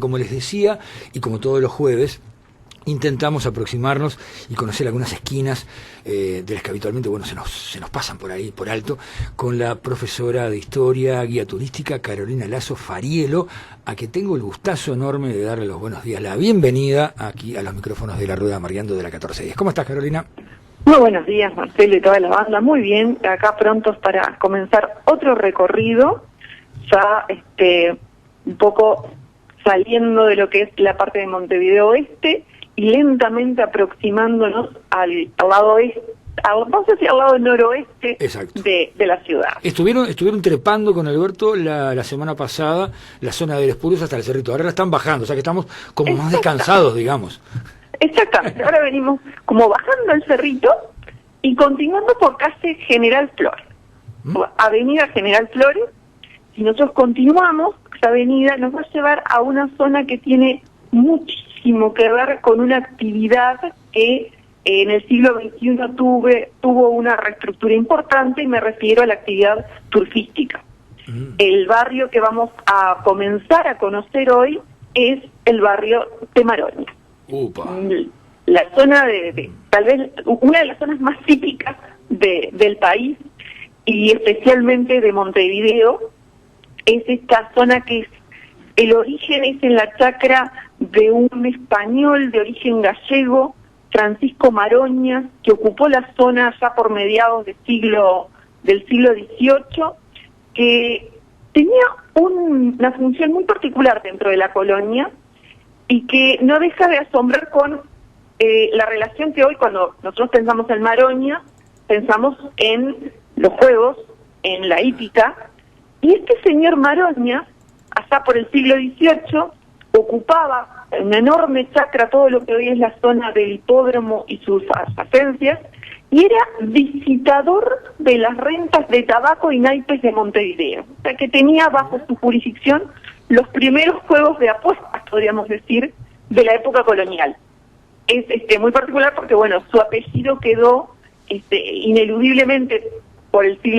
Como les decía, y como todos los jueves, intentamos aproximarnos y conocer algunas esquinas de las que habitualmente se nos pasan por ahí, por alto, con la profesora de Historia, guía turística, Carolina Lazo Farielo, a que tengo el gustazo enorme de darle los buenos días, la bienvenida aquí a los micrófonos de la Rueda Mariando de la 1410. ¿Cómo estás, Carolina? Muy buenos días, Marcelo y toda la banda. Muy bien, acá prontos para comenzar otro recorrido, ya un poco saliendo de lo que es la parte de Montevideo Oeste y lentamente aproximándonos al lado oeste, vamos a decir al lado noroeste de la ciudad. Estuvieron trepando con Alberto la semana pasada la zona del Espurus hasta el Cerrito. Ahora la están bajando, o sea que estamos como más descansados, digamos. Exactamente, ahora venimos como bajando el cerrito y continuando por calle General Flores, Avenida General Flores. Si nosotros continuamos, esa avenida nos va a llevar a una zona que tiene muchísimo que ver con una actividad que en el siglo XXI tuvo una reestructura importante, y me refiero a la actividad surfística. El barrio que vamos a comenzar a conocer hoy es el barrio de Maroña. La zona tal vez una de las zonas más típicas del país y especialmente de Montevideo. Es esta zona que el origen es en la chacra de un español de origen gallego, Francisco Maroña, que ocupó la zona ya por mediados del siglo XVIII, que tenía una función muy particular dentro de la colonia y que no deja de asombrar con la relación que hoy, cuando nosotros pensamos en Maroña, pensamos en los juegos, en la hípica. Y este señor Maroña, hasta por el siglo XVIII, ocupaba una enorme chacra, todo lo que hoy es la zona del hipódromo y sus adyacencias, y era visitador de las rentas de tabaco y naipes de Montevideo. O sea, que tenía bajo su jurisdicción los primeros juegos de apuestas, podríamos decir, de la época colonial. Es muy particular porque, su apellido quedó ineludiblemente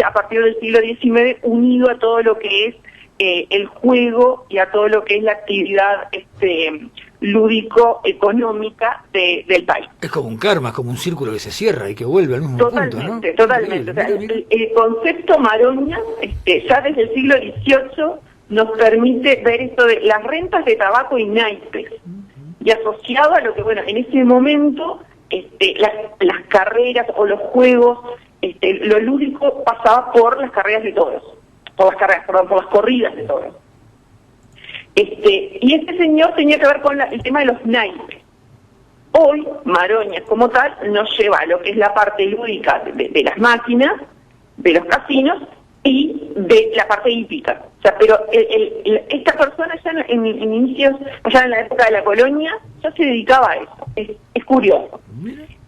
a partir del siglo XIX, unido a todo lo que es el juego y a todo lo que es la actividad lúdico-económica del país. Es como un karma, es como un círculo que se cierra y que vuelve al mismo punto, ¿no? Totalmente. El concepto Maroña, ya desde el siglo XVIII, nos permite ver esto de las rentas de tabaco y naipes, y asociado a lo que, en ese momento, las carreras o los juegos, lo lúdico pasaba por las carreras de toros, por las corridas de toros. Y este señor tenía que ver con el tema de los naipes. Hoy, Maroña como tal nos lleva a lo que es la parte lúdica de las máquinas, de los casinos y de la parte hípica. O sea, pero esta persona ya en inicios, allá en la época de la colonia, ya se dedicaba a eso. Es curioso.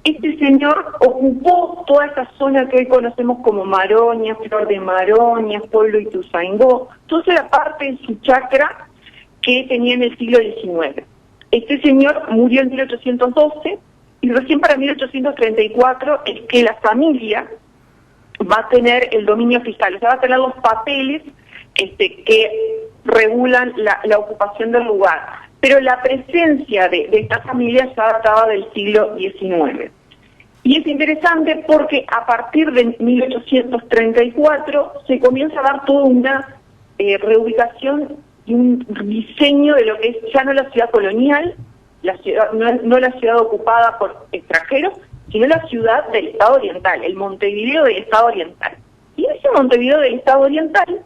Este señor ocupó toda esa zona que hoy conocemos como Maroña, Flor de Maroña, Pueblo Ituzaingó, toda esa parte de su chacra que tenía en el siglo XIX. Este señor murió en 1812 y recién para 1834 es que la familia va a tener el dominio fiscal, o sea, va a tener los papeles que regulan la ocupación del lugar. Pero la presencia de esta familia ya databa del siglo XIX. Y es interesante porque a partir de 1834 se comienza a dar toda una reubicación y un diseño de lo que es ya no la ciudad colonial, la ciudad, no la ciudad ocupada por extranjeros, sino la ciudad del Estado Oriental, el Montevideo del Estado Oriental. Y en ese Montevideo del Estado Oriental,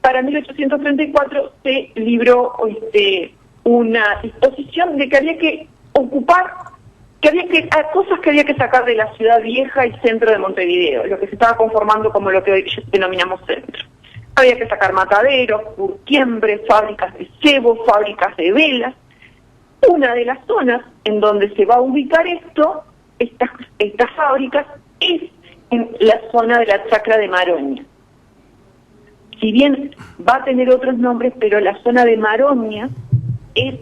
para 1834 se libró una disposición de que había que ocupar, cosas que había que sacar de la ciudad vieja y centro de Montevideo, lo que se estaba conformando como lo que hoy denominamos centro. Había que sacar mataderos, curtiembres, fábricas de cebo, fábricas de velas. Una de las zonas en donde se va a ubicar estas fábricas, es en la zona de la chacra de Maroña. Si bien va a tener otros nombres, pero la zona de Maroña es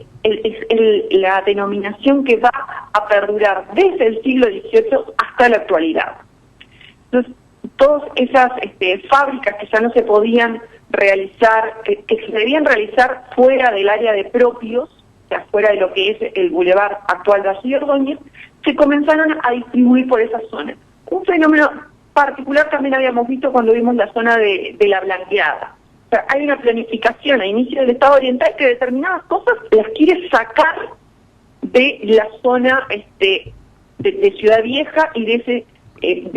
la denominación que va a perdurar desde el siglo XVIII hasta la actualidad. Entonces, todas esas fábricas que ya no se podían realizar, que se debían realizar fuera del área de propios, afuera de lo que es el bulevar actual de Valle Ordóñez, se comenzaron a distribuir por esa zona. Un fenómeno particular también habíamos visto cuando vimos la zona de la Blanqueada. O sea, hay una planificación a inicio del Estado oriental que determinadas cosas las quiere sacar de la zona de Ciudad Vieja y de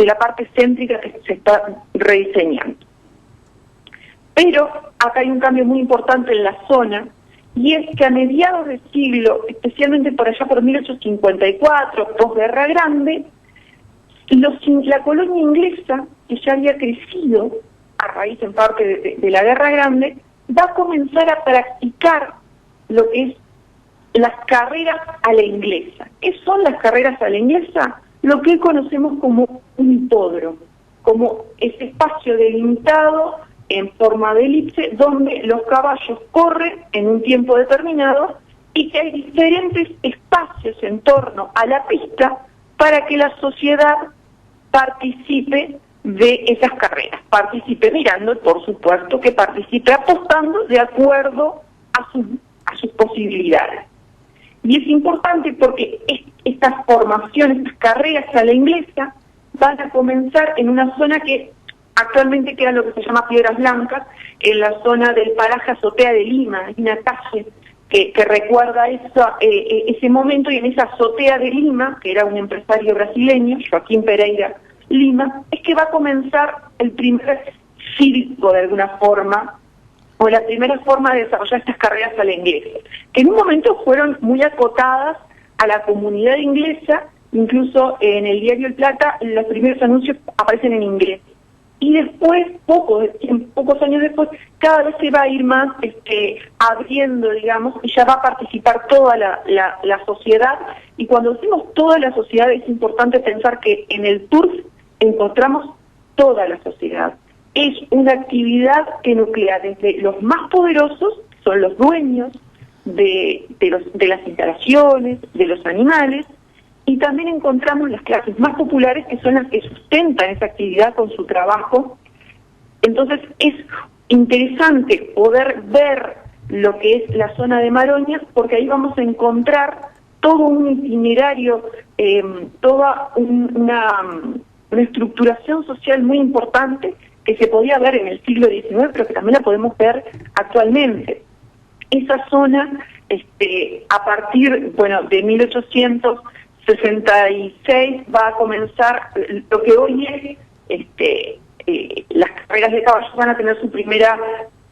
la parte céntrica que se está rediseñando. Pero acá hay un cambio muy importante en la zona, y es que a mediados del siglo, especialmente por allá por 1854, posguerra grande, la colonia inglesa, que ya había crecido a raíz en parte de la Guerra Grande, va a comenzar a practicar lo que es las carreras a la inglesa. ¿Qué son las carreras a la inglesa? Lo que conocemos como un hipódromo, como ese espacio delimitado en forma de elipse donde los caballos corren en un tiempo determinado y que hay diferentes espacios en torno a la pista para que la sociedad participe de esas carreras, participe mirando, por supuesto que participe apostando de acuerdo a sus posibilidades. Y es importante porque estas formaciones, estas carreras a la inglesa, van a comenzar en una zona que actualmente queda lo que se llama Piedras Blancas, en la zona del paraje Azotea de Lima. Hay una calle que recuerda ese momento, y en esa Azotea de Lima, que era un empresario brasileño, Joaquín Pereira Lima, es que va a comenzar el primer circo de alguna forma, o la primera forma de desarrollar estas carreras a la inglesa, que en un momento fueron muy acotadas a la comunidad inglesa. Incluso en el diario El Plata los primeros anuncios aparecen en inglés. Y después, pocos años después, cada vez se va a ir más abriendo, digamos, y ya va a participar toda la sociedad. Y cuando decimos toda la sociedad, es importante pensar que en el turf encontramos toda la sociedad. Es una actividad que nuclea desde los más poderosos, son los dueños de las instalaciones, de los animales, y también encontramos las clases más populares, que son las que sustentan esa actividad con su trabajo. Entonces es interesante poder ver lo que es la zona de Maroña, porque ahí vamos a encontrar todo un itinerario, toda una estructuración social muy importante que se podía ver en el siglo XIX, pero que también la podemos ver actualmente. Esa zona, a partir, de 1866 va a comenzar lo que hoy es, las carreras de caballos van a tener su primera,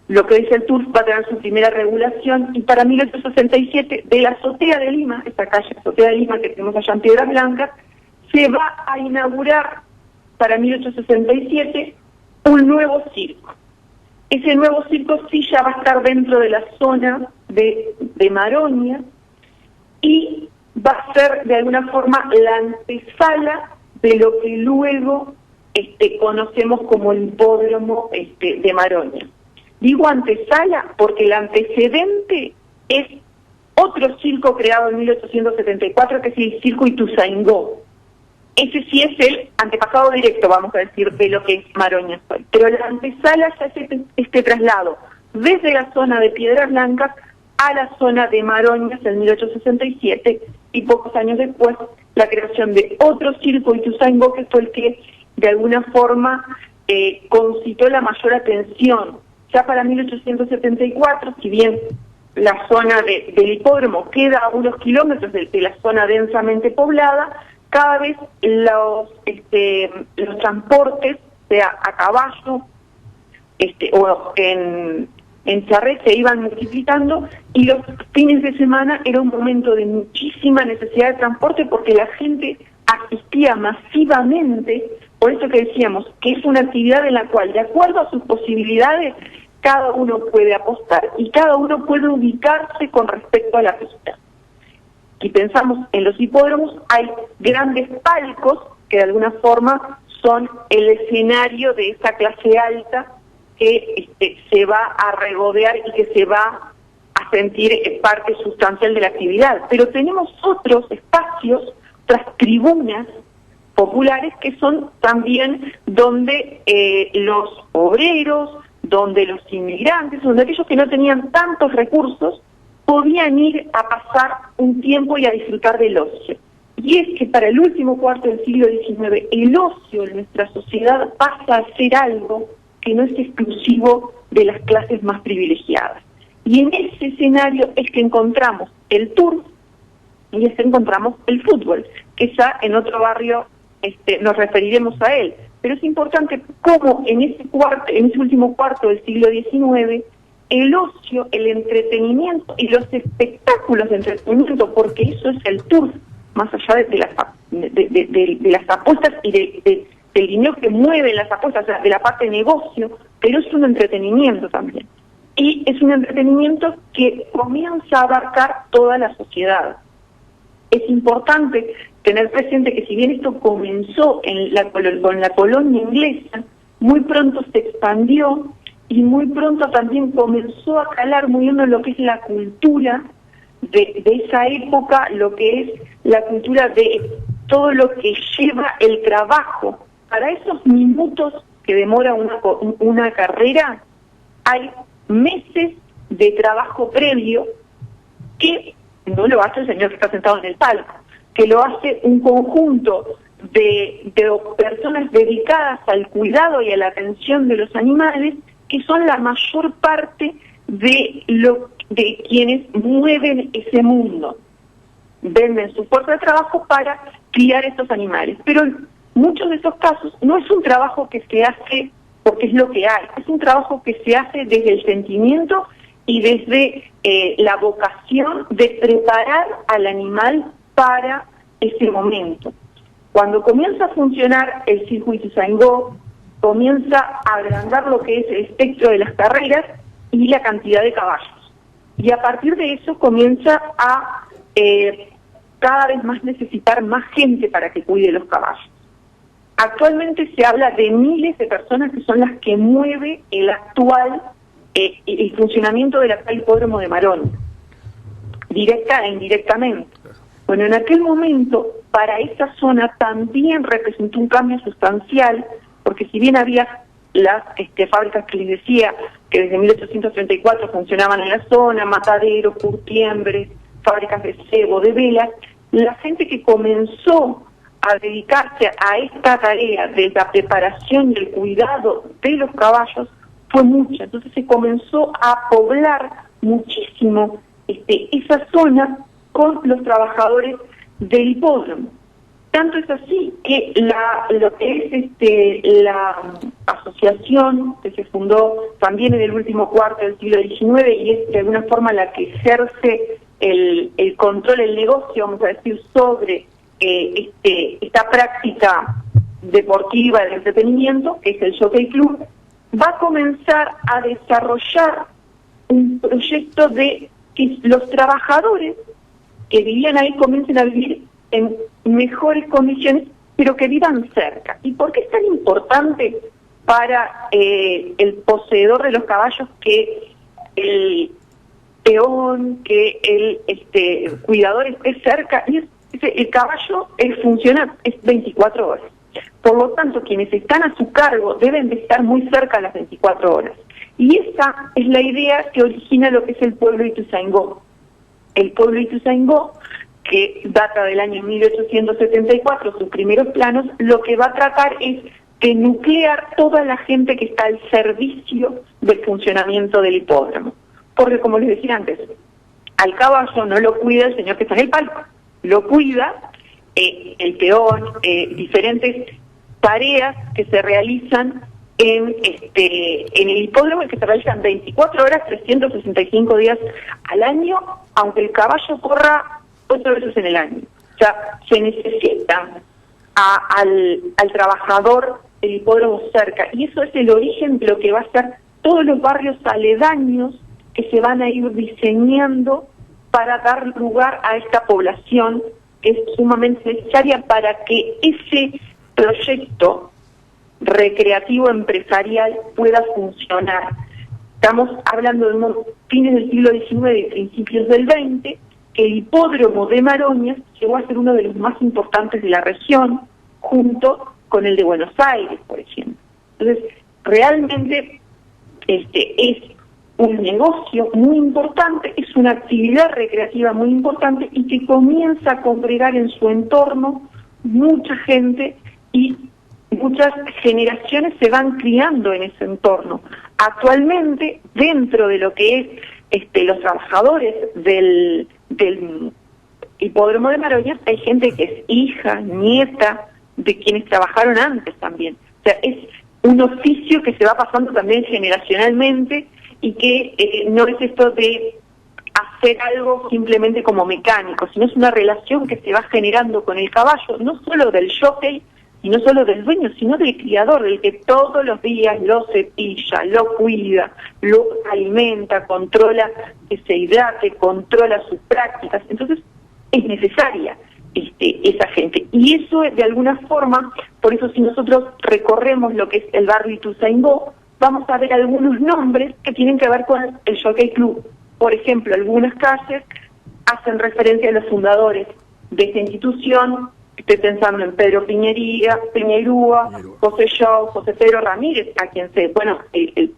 lo que dice el turf va a tener su primera regulación, y para 1867 de la Azotea de Lima, esta calle Azotea de Lima que tenemos allá en Piedras Blancas, se va a inaugurar para 1867 un nuevo circo. Ese nuevo circo sí ya va a estar dentro de la zona de Maroña, y va a ser de alguna forma la antesala de lo que luego conocemos como el hipódromo de Maroña. Digo antesala porque el antecedente es otro circo creado en 1874, que es el Circo Ituzaingó. Ese sí es el antepasado directo, vamos a decir, de lo que es Maroña hoy. Pero la antesala ya es este traslado desde la zona de Piedras Blancas a la zona de Maroñas en 1867, y pocos años después la creación de otro circo Ituzaingó, que fue el que de alguna forma concitó la mayor atención. Ya para 1874, si bien la zona del hipódromo queda a unos kilómetros de la zona densamente poblada, cada vez los transportes, sea a caballo o en charret, se iban multiplicando, y los fines de semana era un momento de muchísima necesidad de transporte porque la gente asistía masivamente. Por eso que decíamos que es una actividad en la cual, de acuerdo a sus posibilidades, cada uno puede apostar y cada uno puede ubicarse con respecto a la pista. Si pensamos en los hipódromos, hay grandes palcos que de alguna forma son el escenario de esa clase alta que se va a regodear y que se va a sentir parte sustancial de la actividad. Pero tenemos otros espacios, otras tribunas populares, que son también donde los obreros, donde los inmigrantes, donde aquellos que no tenían tantos recursos, podían ir a pasar un tiempo y a disfrutar del ocio. Y es que para el último cuarto del siglo XIX, el ocio en nuestra sociedad pasa a ser algo que no es exclusivo de las clases más privilegiadas. Y en ese escenario es que encontramos el turf y es que encontramos el fútbol, que ya en otro barrio nos referiremos a él. Pero es importante cómo en ese último cuarto del siglo XIX, el ocio, el entretenimiento y los espectáculos de entretenimiento, porque eso es el turf, más allá de las apuestas y del dinero que mueve las apuestas, o sea, de la parte de negocio, pero es un entretenimiento también. Y es un entretenimiento que comienza a abarcar toda la sociedad. Es importante tener presente que si bien esto comenzó con la colonia inglesa, muy pronto se expandió y muy pronto también comenzó a calar muy bien lo que es la cultura de esa época, lo que es la cultura de todo lo que lleva el trabajo. Para esos minutos que demora una carrera, hay meses de trabajo previo que no lo hace el señor que está sentado en el palco, que lo hace un conjunto de personas dedicadas al cuidado y a la atención de los animales, que son la mayor parte de quienes mueven ese mundo. Venden su fuerza de trabajo para criar estos animales. Pero en muchos de esos casos no es un trabajo que se hace porque es lo que hay, es un trabajo que se hace desde el sentimiento y desde la vocación de preparar al animal para ese momento. Cuando comienza a funcionar el circuito Ituzaingó, comienza a agrandar lo que es el espectro de las carreras y la cantidad de caballos. Y a partir de eso comienza a cada vez más necesitar más gente para que cuide los caballos. Actualmente se habla de miles de personas que son las que mueve el actual el funcionamiento del actual hipódromo de Maroña, directa e indirectamente. Bueno, en aquel momento, para esa zona también representó un cambio sustancial, porque si bien había las fábricas que les decía que desde 1834 funcionaban en la zona, mataderos, curtiembres, fábricas de cebo, de velas, la gente que comenzó a dedicarse a esta tarea de la preparación y el cuidado de los caballos fue mucha. Entonces se comenzó a poblar muchísimo esa zona con los trabajadores del hipódromo. Tanto es así que lo que es la asociación que se fundó también en el último cuarto del siglo XIX y es de alguna forma la que ejerce el control, el negocio, vamos a decir, sobre esta práctica deportiva de entretenimiento, que es el Jockey Club, va a comenzar a desarrollar un proyecto de que los trabajadores que vivían ahí comiencen a vivir en mejores condiciones, pero que vivan cerca. ¿Y por qué es tan importante para el poseedor de los caballos que el peón, que el cuidador esté cerca? Y el caballo funciona 24 horas. Por lo tanto, quienes están a su cargo deben de estar muy cerca a las 24 horas. Y esa es la idea que origina lo que es el pueblo de Ituzaingó. El pueblo de Ituzaingó, que data del año 1874, sus primeros planos, lo que va a tratar es de nuclear toda la gente que está al servicio del funcionamiento del hipódromo. Porque, como les decía antes, al caballo no lo cuida el señor que está en el palco, lo cuida el peón, diferentes tareas que se realizan en el hipódromo y que se realizan 24 horas, 365 días al año, aunque el caballo corra 8 veces en el año. O sea, se necesita al trabajador del hipódromo cerca, y eso es el origen de lo que va a ser todos los barrios aledaños que se van a ir diseñando para dar lugar a esta población que es sumamente necesaria para que ese proyecto recreativo empresarial pueda funcionar. Estamos hablando de fines del siglo XIX y principios del XX, que el hipódromo de Maroñas llegó a ser uno de los más importantes de la región, junto con el de Buenos Aires, por ejemplo. Entonces, realmente es un negocio muy importante, es una actividad recreativa muy importante y que comienza a congregar en su entorno mucha gente y muchas generaciones se van criando en ese entorno. Actualmente, dentro de lo que es los trabajadores del Hipódromo de Maroñas, hay gente que es hija, nieta de quienes trabajaron antes también. O sea, es un oficio que se va pasando también generacionalmente y que no es esto de hacer algo simplemente como mecánico, sino es una relación que se va generando con el caballo, no solo del jockey, y no solo del dueño, sino del criador, del que todos los días lo cepilla, lo cuida, lo alimenta, controla que se hidrate, controla sus prácticas. Entonces, es necesaria esa gente. Y eso, de alguna forma, por eso si nosotros recorremos lo que es el barrio Ituzaingó, vamos a ver algunos nombres que tienen que ver con el Jockey Club. Por ejemplo, algunas calles hacen referencia a los fundadores de esta institución. Estoy pensando en Pedro Piñeirúa, José Shaw, José Pedro Ramírez, a quien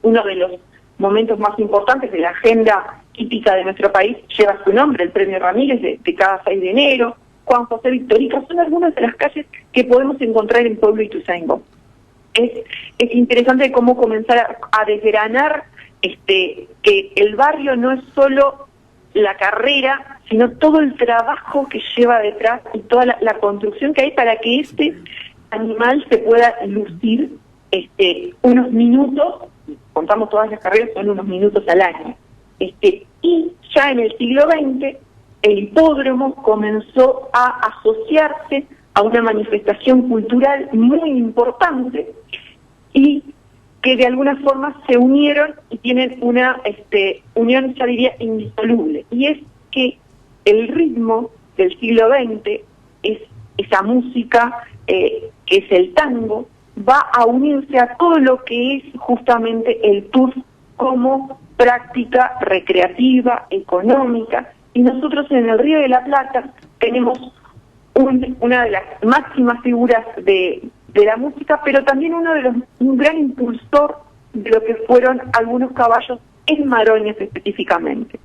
uno de los momentos más importantes de la agenda hípica de nuestro país lleva su nombre, el Premio Ramírez de cada 6 de enero, Juan José Victorica, son algunas de las calles que podemos encontrar en Pueblo Ituzaingó. Es interesante cómo comenzar a desgranar que el barrio no es solo la carrera, sino todo el trabajo que lleva detrás y toda la construcción que hay para que este animal se pueda lucir unos minutos, contamos todas las carreras, son unos minutos al año. Y ya en el siglo XX, el hipódromo comenzó a asociarse a una manifestación cultural muy importante y que de alguna forma se unieron y tienen una unión, ya diría, indisoluble. Y es que el ritmo del siglo XX, es esa música que es el tango, va a unirse a todo lo que es justamente el turf como práctica recreativa, económica, y nosotros en el Río de la Plata tenemos una de las máximas figuras de la música, pero también un gran impulsor de lo que fueron algunos caballos en Maroñas específicamente.